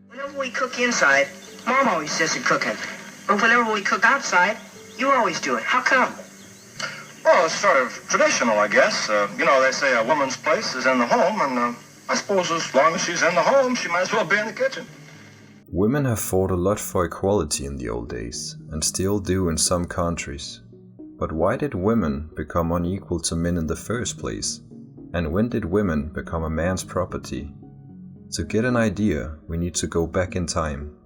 Whenever we cook inside, Mom always does the cooking. But whenever we cook outside, you always do it. How come? Well, it's sort of traditional, I guess. They say a woman's place is in the home, and I suppose as long as she's in the home, she might as well be in the kitchen. Women have fought a lot for equality in the old days, and still do in some countries. But why did women become unequal to men in the first place? And when did women become a man's property? To get an idea, we need to go back in time.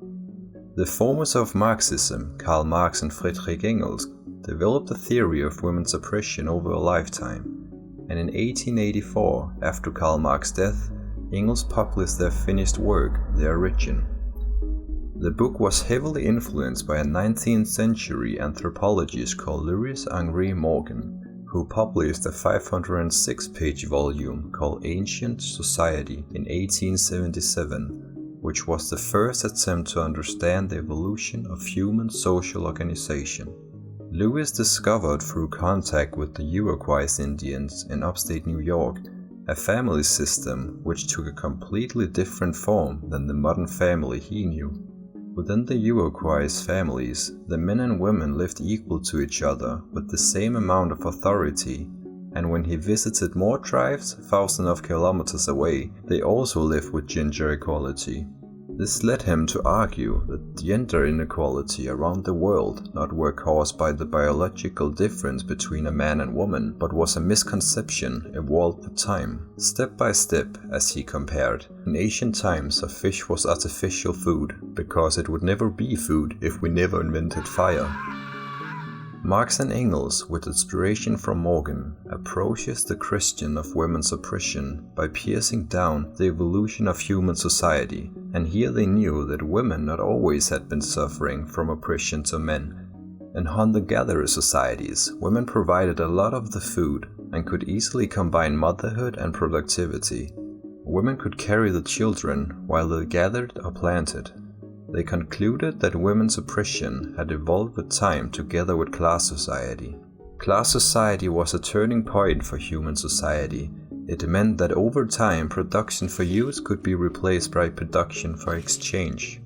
The formers of Marxism, Karl Marx and Friedrich Engels, developed a theory of women's oppression over a lifetime, and in 1884, after Karl Marx's death, Engels published their finished work, The Origin. The book was heavily influenced by a 19th century anthropologist called Louis Henri Morgan, who published a 506-page volume called Ancient Society in 1877, which was the first attempt to understand the evolution of human social organization. Lewis discovered through contact with the Iroquois Indians in upstate New York a family system which took a completely different form than the modern family he knew. Within the Iroquois families, the men and women lived equal to each other with the same amount of authority, and when he visited more tribes thousands of kilometers away, they also lived with gender equality. This led him to argue that gender inequality around the world not were caused by the biological difference between a man and woman, but was a misconception evolved with time. Step by step, as he compared, in ancient times a fish was artificial food, because it would never be food if we never invented fire. Marx and Engels, with inspiration from Morgan, approaches the question of women's oppression by piercing down the evolution of human society, and here they knew that women not always had been suffering from oppression to men. In hunter-gatherer societies, women provided a lot of the food and could easily combine motherhood and productivity. Women could carry the children while they gathered or planted. They concluded that women's oppression had evolved with time together with class society. Class society was a turning point for human society. It meant that over time production for use could be replaced by production for exchange.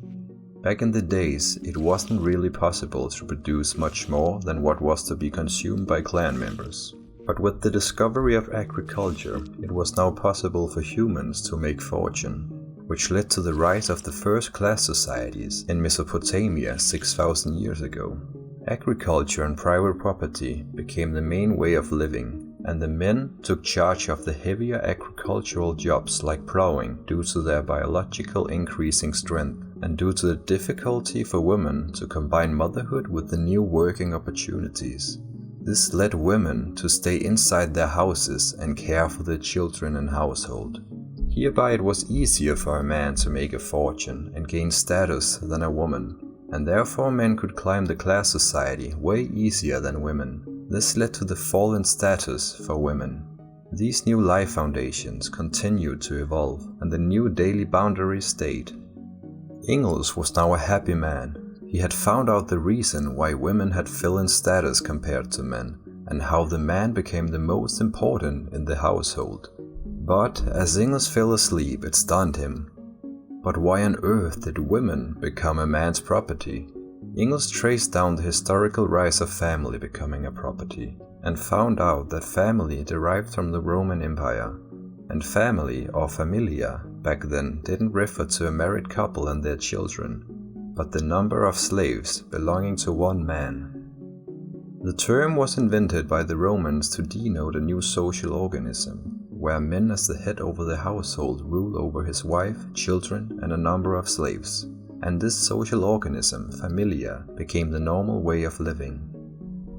Back in the days, it wasn't really possible to produce much more than what was to be consumed by clan members. But with the discovery of agriculture, it was now possible for humans to make fortune, which led to the rise of the first class societies in Mesopotamia 6,000 years ago. Agriculture and private property became the main way of living, and the men took charge of the heavier agricultural jobs like plowing due to their biological increasing strength, and due to the difficulty for women to combine motherhood with the new working opportunities. This led women to stay inside their houses and care for their children and household. Hereby it was easier for a man to make a fortune and gain status than a woman, and therefore men could climb the class society way easier than women. This led to the fall in status for women. These new life foundations continued to evolve, and the new daily boundaries stayed. Engels was now a happy man. He had found out the reason why women had fell in status compared to men, and how the man became the most important in the household. But as Engels fell asleep, it stunned him. But why on earth did women become a man's property? Engels traced down the historical rise of family becoming a property, and found out that family derived from the Roman Empire. And family, or familia, back then didn't refer to a married couple and their children, but the number of slaves belonging to one man. The term was invented by the Romans to denote a new social organism, where men as the head over the household rule over his wife, children, and a number of slaves. And this social organism, familia, became the normal way of living.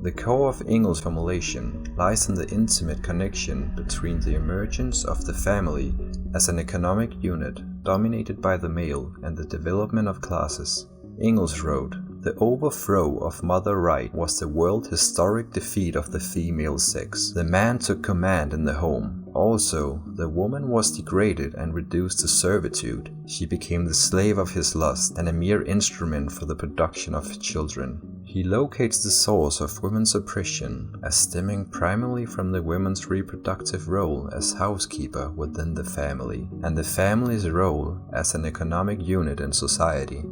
The core of Engels' formulation lies in the intimate connection between the emergence of the family as an economic unit dominated by the male and the development of classes. Engels wrote, "The overthrow of mother right was the world historic defeat of the female sex. The man took command in the home. Also, the woman was degraded and reduced to servitude. She became the slave of his lust and a mere instrument for the production of children. He locates the source of women's oppression as stemming primarily from the women's reproductive role as housekeeper within the family, and the family's role as an economic unit in society.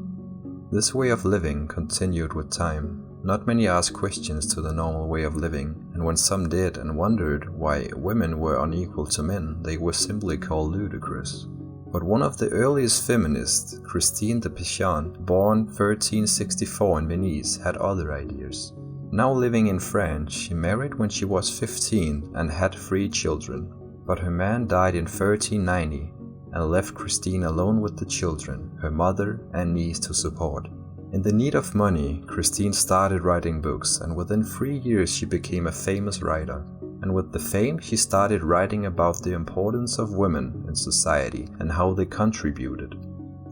This way of living continued with time. Not many asked questions to the normal way of living, and when some did and wondered why women were unequal to men, they were simply called ludicrous. But one of the earliest feminists, Christine de Pizan, born 1364 in Venice, had other ideas. Now living in France, she married when she was 15 and had 3 children, but her man died in 1390 and left Christine alone with the children, her mother and niece to support. In the need of money, Christine started writing books, and within 3 years she became a famous writer. And with the fame, she started writing about the importance of women in society and how they contributed.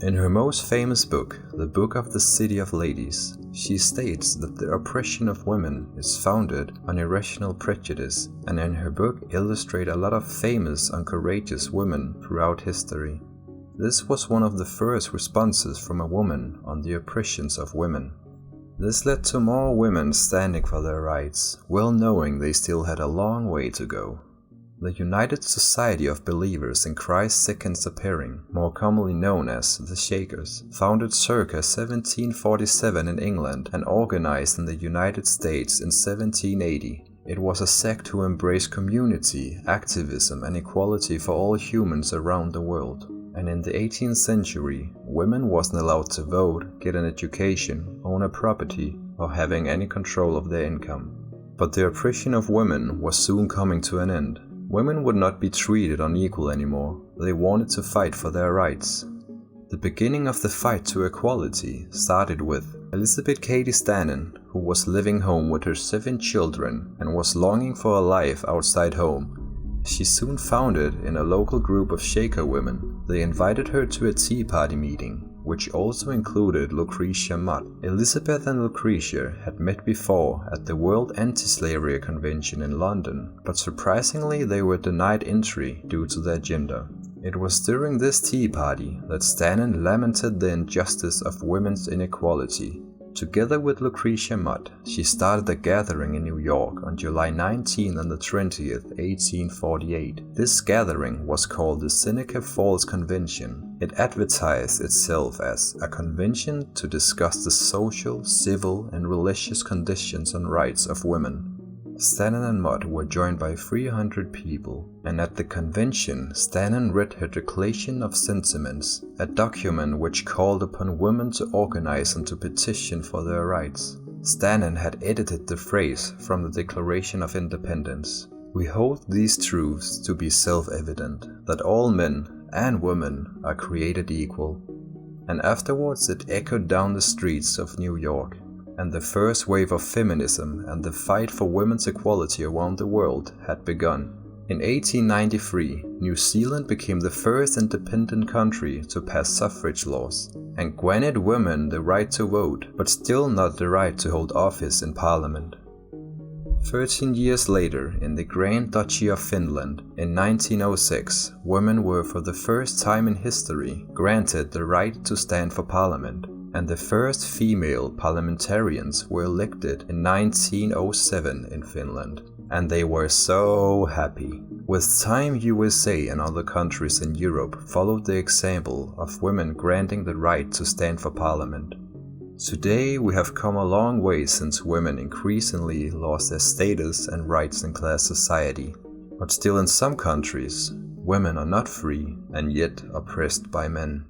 In her most famous book, The Book of the City of Ladies, she states that the oppression of women is founded on irrational prejudice, and in her book illustrates a lot of famous and courageous women throughout history. This was one of the first responses from a woman on the oppressions of women. This led to more women standing for their rights, well knowing they still had a long way to go. The United Society of Believers in Christ's Second Appearing, more commonly known as the Shakers, founded circa 1747 in England and organized in the United States in 1780. It was a sect who embraced community, activism, and equality for all humans around the world. And in the 18th century, women wasn't allowed to vote, get an education, own a property, or having any control of their income. But the oppression of women was soon coming to an end. Women would not be treated unequal anymore. They wanted to fight for their rights. The beginning of the fight to equality started with Elizabeth Cady Stanton, who was living home with her 7 children and was longing for a life outside home. She soon founded in a local group of Shaker women. They invited her to a Tea Party meeting, which also included Lucretia Mott. Elizabeth and Lucretia had met before at the World Anti-Slavery Convention in London, but surprisingly they were denied entry due to their gender. It was during this tea party that Stanton lamented the injustice of women's inequality. Together with Lucretia Mott, she started a gathering in New York on July 19 and the 20th, 1848. This gathering was called the Seneca Falls Convention. It advertised itself as a convention to discuss the social, civil, and religious conditions and rights of women. Stanton and Mott were joined by 300 people, and at the convention, Stanton read her Declaration of Sentiments, a document which called upon women to organize and to petition for their rights. Stanton had edited the phrase from the Declaration of Independence. We hold these truths to be self-evident, that all men and women are created equal. And afterwards it echoed down the streets of New York. And the first wave of feminism and the fight for women's equality around the world had begun. In 1893, New Zealand became the first independent country to pass suffrage laws and granted women the right to vote, but still not the right to hold office in parliament. 13 years later, in the Grand Duchy of Finland, in 1906, women were for the first time in history granted the right to stand for parliament. And the first female parliamentarians were elected in 1907 in Finland, and they were so happy. With time, USA and other countries in Europe followed the example of women granting the right to stand for parliament. Today, we have come a long way since women increasingly lost their status and rights in class society, but still in some countries, women are not free and yet oppressed by men.